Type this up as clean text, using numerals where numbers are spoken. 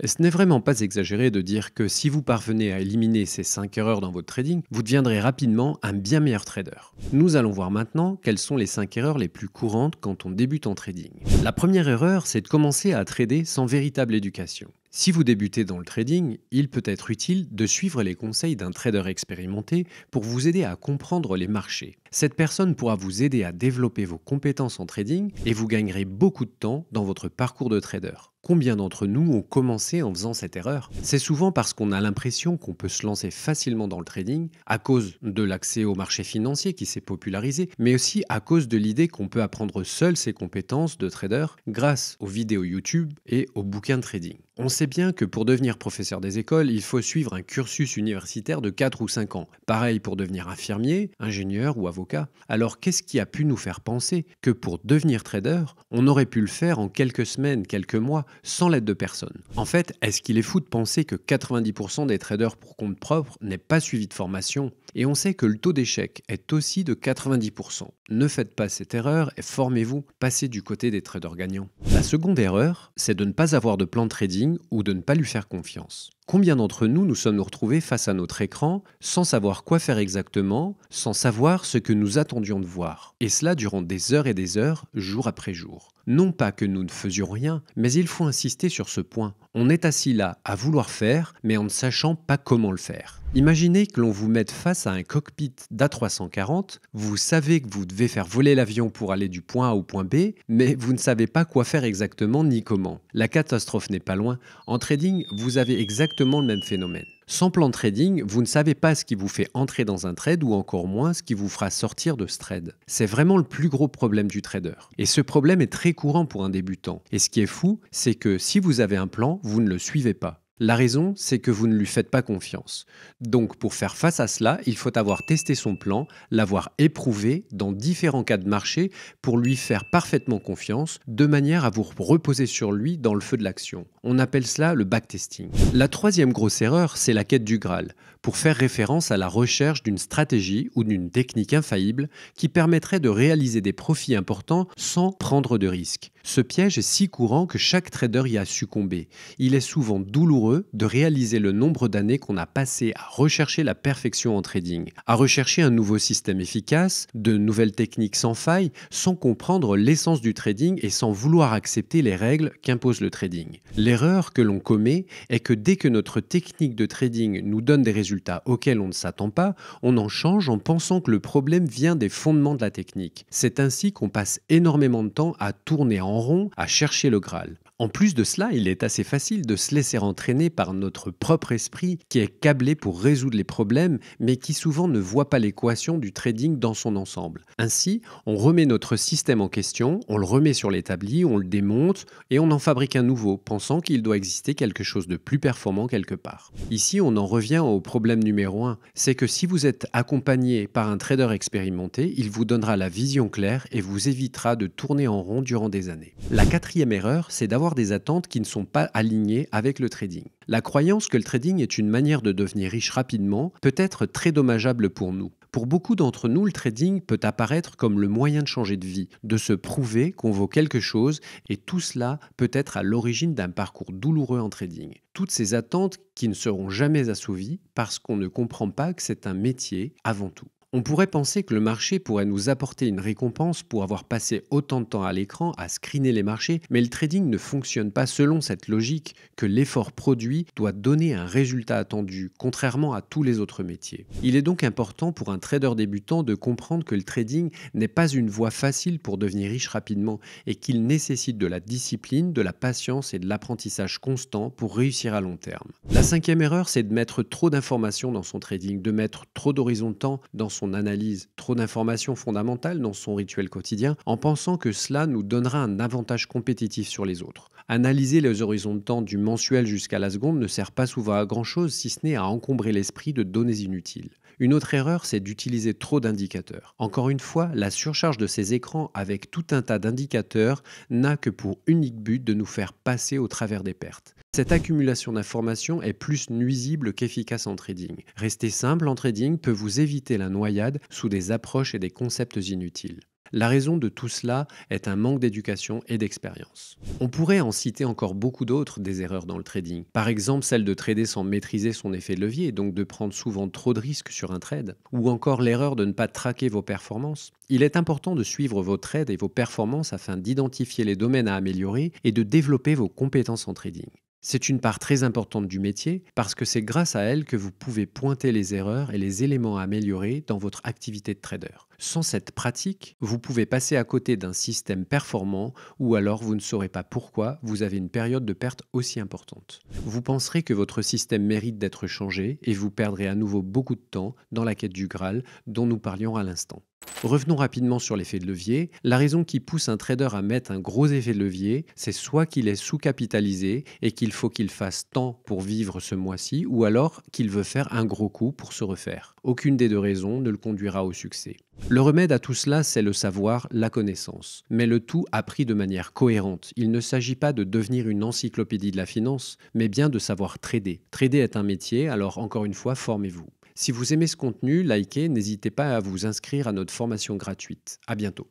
Et ce n'est vraiment pas exagéré de dire que si vous parvenez à éliminer ces 5 erreurs dans votre trading, vous deviendrez rapidement un bien meilleur trader. Nous allons voir maintenant quelles sont les 5 erreurs les plus courantes quand on débute en trading. La première erreur, c'est de commencer à trader sans véritable éducation. Si vous débutez dans le trading, il peut être utile de suivre les conseils d'un trader expérimenté pour vous aider à comprendre les marchés. Cette personne pourra vous aider à développer vos compétences en trading et vous gagnerez beaucoup de temps dans votre parcours de trader. Combien d'entre nous ont commencé en faisant cette erreur? C'est souvent parce qu'on a l'impression qu'on peut se lancer facilement dans le trading à cause de l'accès au marché financier qui s'est popularisé, mais aussi à cause de l'idée qu'on peut apprendre seul ses compétences de trader grâce aux vidéos YouTube et aux bouquins de trading. On sait bien que pour devenir professeur des écoles, il faut suivre un cursus universitaire de 4 ou 5 ans. Pareil pour devenir infirmier, ingénieur ou avocat. Alors qu'est-ce qui a pu nous faire penser que pour devenir trader, on aurait pu le faire en quelques semaines, quelques mois, sans l'aide de personne? En fait, est-ce qu'il est fou de penser que 90% des traders pour compte propre n'aient pas suivi de formation? Et on sait que le taux d'échec est aussi de 90%. Ne faites pas cette erreur et formez-vous, passez du côté des traders gagnants. La seconde erreur, c'est de ne pas avoir de plan de trading ou de ne pas lui faire confiance. Combien d'entre nous nous sommes retrouvés face à notre écran sans savoir quoi faire exactement, sans savoir ce que nous attendions de voir? Et cela durant des heures et des heures, jour après jour. Non pas que nous ne faisions rien, mais il faut insister sur ce point. On est assis là à vouloir faire, mais en ne sachant pas comment le faire. Imaginez que l'on vous mette face à un cockpit d'A340, vous savez que vous devez faire voler l'avion pour aller du point A au point B, mais vous ne savez pas quoi faire exactement ni comment. La catastrophe n'est pas loin. En trading, vous avez exactement le même phénomène. Sans plan de trading, vous ne savez pas ce qui vous fait entrer dans un trade ou encore moins ce qui vous fera sortir de ce trade. C'est vraiment le plus gros problème du trader. Et ce problème est très courant pour un débutant. Et ce qui est fou, c'est que si vous avez un plan, vous ne le suivez pas. La raison, c'est que vous ne lui faites pas confiance. Donc, pour faire face à cela, il faut avoir testé son plan, l'avoir éprouvé dans différents cas de marché pour lui faire parfaitement confiance, de manière à vous reposer sur lui dans le feu de l'action. On appelle cela le backtesting. La troisième grosse erreur, c'est la quête du Graal, pour faire référence à la recherche d'une stratégie ou d'une technique infaillible qui permettrait de réaliser des profits importants sans prendre de risques. Ce piège est si courant que chaque trader y a succombé. Il est souvent douloureux de réaliser le nombre d'années qu'on a passé à rechercher la perfection en trading, à rechercher un nouveau système efficace, de nouvelles techniques sans faille, sans comprendre l'essence du trading et sans vouloir accepter les règles qu'impose le trading. L'erreur que l'on commet est que dès que notre technique de trading nous donne des résultats auxquels on ne s'attend pas, on en change en pensant que le problème vient des fondements de la technique. C'est ainsi qu'on passe énormément de temps à tourner en rond, à chercher le Graal. En plus de cela, il est assez facile de se laisser entraîner par notre propre esprit qui est câblé pour résoudre les problèmes, mais qui souvent ne voit pas l'équation du trading dans son ensemble. Ainsi, on remet notre système en question, on le remet sur l'établi, on le démonte et on en fabrique un nouveau, pensant qu'il doit exister quelque chose de plus performant quelque part. Ici, on en revient au problème numéro 1, c'est que si vous êtes accompagné par un trader expérimenté, il vous donnera la vision claire et vous évitera de tourner en rond durant des années. La quatrième erreur, c'est d'avoir des attentes qui ne sont pas alignées avec le trading. La croyance que le trading est une manière de devenir riche rapidement peut être très dommageable pour nous. Pour beaucoup d'entre nous, le trading peut apparaître comme le moyen de changer de vie, de se prouver qu'on vaut quelque chose, et tout cela peut être à l'origine d'un parcours douloureux en trading. Toutes ces attentes qui ne seront jamais assouvies parce qu'on ne comprend pas que c'est un métier avant tout. On pourrait penser que le marché pourrait nous apporter une récompense pour avoir passé autant de temps à l'écran à screener les marchés, mais le trading ne fonctionne pas selon cette logique que l'effort produit doit donner un résultat attendu, contrairement à tous les autres métiers. Il est donc important pour un trader débutant de comprendre que le trading n'est pas une voie facile pour devenir riche rapidement et qu'il nécessite de la discipline, de la patience et de l'apprentissage constant pour réussir à long terme. La cinquième erreur, c'est de mettre trop d'informations dans son trading, de mettre trop d'horizons de temps dans son analyse, trop d'informations fondamentales dans son rituel quotidien, en pensant que cela nous donnera un avantage compétitif sur les autres. Analyser les horizons de temps du mensuel jusqu'à la seconde ne sert pas souvent à grand-chose si ce n'est à encombrer l'esprit de données inutiles. Une autre erreur, c'est d'utiliser trop d'indicateurs. Encore une fois, la surcharge de ces écrans avec tout un tas d'indicateurs n'a que pour unique but de nous faire passer au travers des pertes. Cette accumulation d'informations est plus nuisible qu'efficace en trading. Rester simple en trading peut vous éviter la noyade sous des approches et des concepts inutiles. La raison de tout cela est un manque d'éducation et d'expérience. On pourrait en citer encore beaucoup d'autres des erreurs dans le trading. Par exemple, celle de trader sans maîtriser son effet de levier, donc de prendre souvent trop de risques sur un trade, ou encore l'erreur de ne pas traquer vos performances. Il est important de suivre vos trades et vos performances afin d'identifier les domaines à améliorer et de développer vos compétences en trading. C'est une part très importante du métier parce que c'est grâce à elle que vous pouvez pointer les erreurs et les éléments à améliorer dans votre activité de trader. Sans cette pratique, vous pouvez passer à côté d'un système performant ou alors vous ne saurez pas pourquoi vous avez une période de perte aussi importante. Vous penserez que votre système mérite d'être changé et vous perdrez à nouveau beaucoup de temps dans la quête du Graal dont nous parlions à l'instant. Revenons rapidement sur l'effet de levier. La raison qui pousse un trader à mettre un gros effet de levier, c'est soit qu'il est sous-capitalisé et qu'il faut qu'il fasse tant pour vivre ce mois-ci, ou alors qu'il veut faire un gros coup pour se refaire. Aucune des deux raisons ne le conduira au succès. Le remède à tout cela, c'est le savoir, la connaissance. Mais le tout appris de manière cohérente. Il ne s'agit pas de devenir une encyclopédie de la finance, mais bien de savoir trader. Trader est un métier, alors encore une fois, formez-vous. Si vous aimez ce contenu, likez, n'hésitez pas à vous inscrire à notre formation gratuite. À bientôt.